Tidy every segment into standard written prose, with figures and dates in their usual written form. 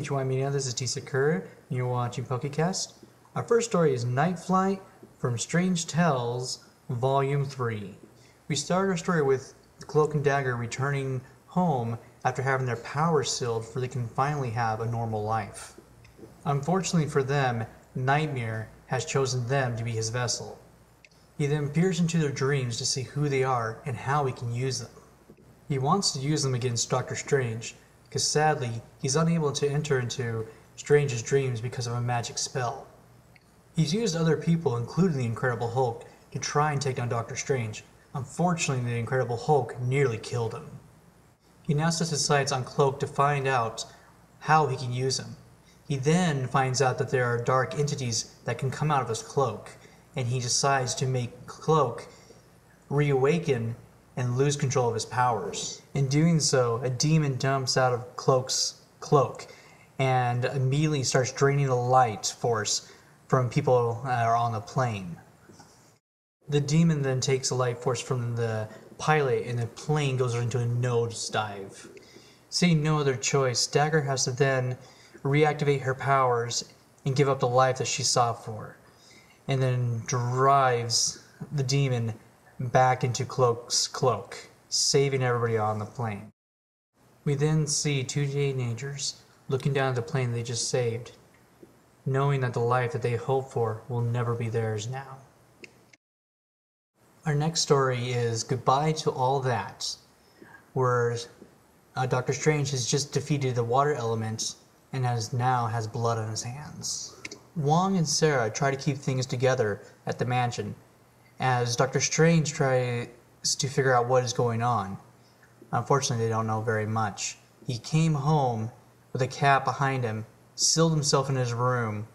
Konnichiwa Mina, this is T Sakura, and you're watching PokeCast. Our first story is Night Flight from Strange Tales, Volume 3. We start our story with Cloak and Dagger returning home after having their powers sealed so they can finally have a normal life. Unfortunately for them, Nightmare has chosen them to be his vessel. He then peers into their dreams to see who they are and how he can use them. He wants to use them against Dr. Strange, because sadly, he's unable to enter into Strange's dreams because of a magic spell. He's used other people, including the Incredible Hulk, to try and take down Dr. Strange. Unfortunately, the Incredible Hulk nearly killed him. He now sets his sights on Cloak to find out how he can use him. He then finds out that there are dark entities that can come out of his cloak, and he decides to make Cloak reawaken and lose control of his powers. In doing so, a demon jumps out of Cloak's cloak and immediately starts draining the light force from people that are on the plane. The demon then takes the light force from the pilot and the plane goes into a nosedive. Seeing no other choice, Dagger has to then reactivate her powers and give up the life that she sought for, and then drives the demon back into Cloak's cloak, saving everybody on the plane. We then see two teenagers looking down at the plane they just saved, knowing that the life that they hoped for will never be theirs now. Our next story is Goodbye to All That, where Dr. Strange has just defeated the water element and now has blood on his hands. Wong and Sara try to keep things together at the mansion, as Dr. Strange tries to figure out what is going on. Unfortunately, they don't know very much. He came home with a cat behind him, sealed himself in his room,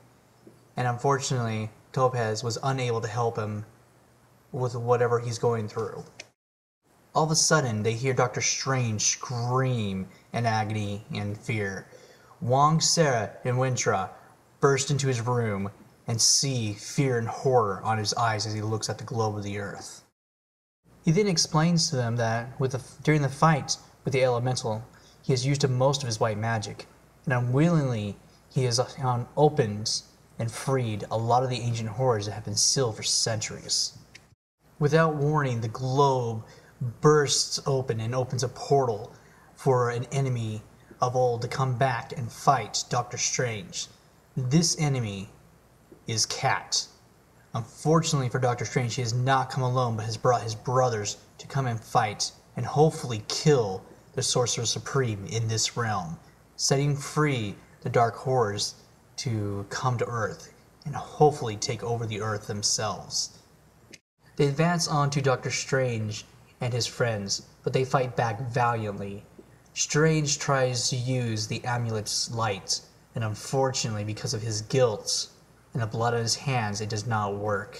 and unfortunately, Topaz was unable to help him with whatever he's going through. All of a sudden, they hear Dr. Strange scream in agony and fear. Wong, Sara, and Wintra burst into his room and see fear and horror on his eyes as he looks at the globe of the earth. He then explains to them that during the fight with the elemental, he has used most of his white magic, and unwillingly he has opened and freed a lot of the ancient horrors that have been sealed for centuries. Without warning, the globe bursts open and opens a portal for an enemy of old to come back and fight Dr. Strange. This enemy is Cat. Unfortunately for Dr. Strange, he has not come alone, but has brought his brothers to come and fight and hopefully kill the Sorcerer Supreme in this realm, setting free the dark horrors to come to Earth and hopefully take over the Earth themselves. They advance on to Dr. Strange and his friends, but they fight back valiantly. Strange tries to use the amulet's light, and unfortunately, because of his guilt and the blood on his hands, it does not work.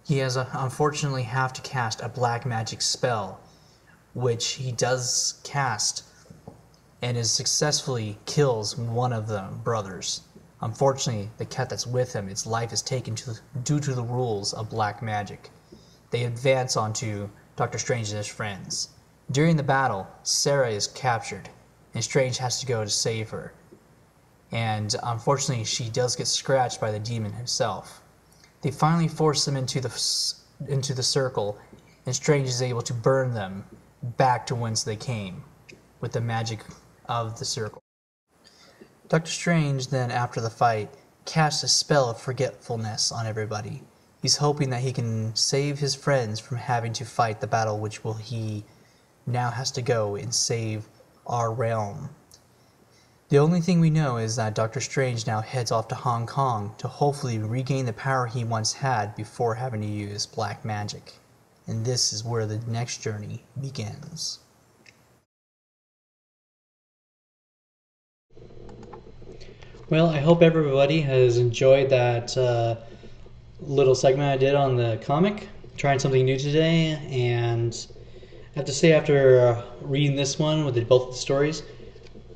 He has unfortunately have to cast a black magic spell, which he does cast, and successfully kills one of the brothers. Unfortunately, the cat that's with him, its life is taken due to the rules of black magic. They advance onto Dr. Strange and his friends. During the battle, Sara is captured, and Strange has to go to save her. And unfortunately, she does get scratched by the demon himself. They finally force them into the circle, and Strange is able to burn them back to whence they came, with the magic of the circle. Dr. Strange then, after the fight, casts a spell of forgetfulness on everybody. He's hoping that he can save his friends from having to fight the battle he now has to go and save our realm. The only thing we know is that Dr. Strange now heads off to Hong Kong to hopefully regain the power he once had before having to use black magic. And this is where the next journey begins. Well, I hope everybody has enjoyed that little segment I did on the comic. Trying something new today, and I have to say, after reading this one with both of the stories,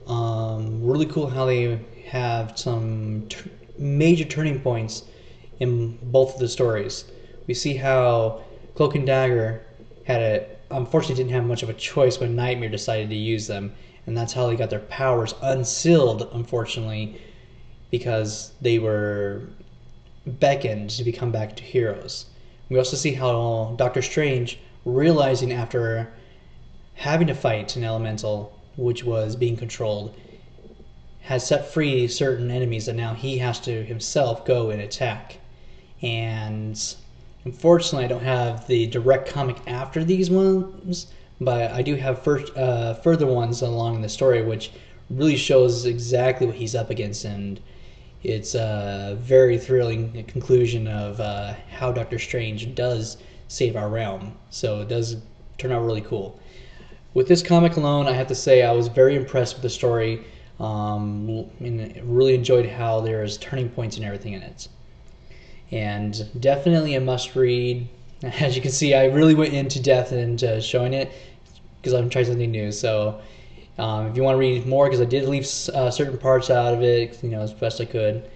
really cool how they have some major turning points in both of the stories. We see how Cloak and Dagger unfortunately didn't have much of a choice when Nightmare decided to use them, and that's how they got their powers unsealed, unfortunately, because they were beckoned to become back to heroes. We also see how Doctor Strange, realizing after having to fight an elemental which was being controlled, has set free certain enemies that now he has to himself go and attack. And unfortunately, I don't have the direct comic after these ones, but I do have further ones along the story which really shows exactly what he's up against, and it's a very thrilling conclusion of how Doctor Strange does save our realm. So it does turn out really cool. With this comic alone, I have to say I was very impressed with the story, and really enjoyed how there's turning points and everything in it. And definitely a must-read. As you can see, I really went into depth into showing it because I'm trying something new. So if you want to read more, because I did leave certain parts out of it, as best I could.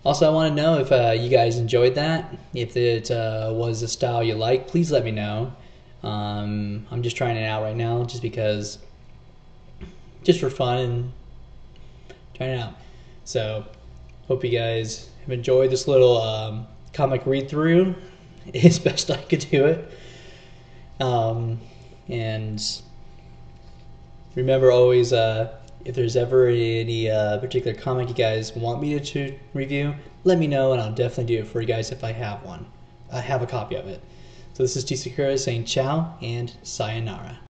Also, I want to know if you guys enjoyed that. If it was a style you like, please let me know. I'm just trying it out right now, just for fun and trying it out. So, hope you guys have enjoyed this little comic read through as best I could do it. And remember always, if there's ever any particular comic you guys want me to review, let me know and I'll definitely do it for you guys if I have one. I have a copy of it. So this is T. Sakura saying ciao and sayonara.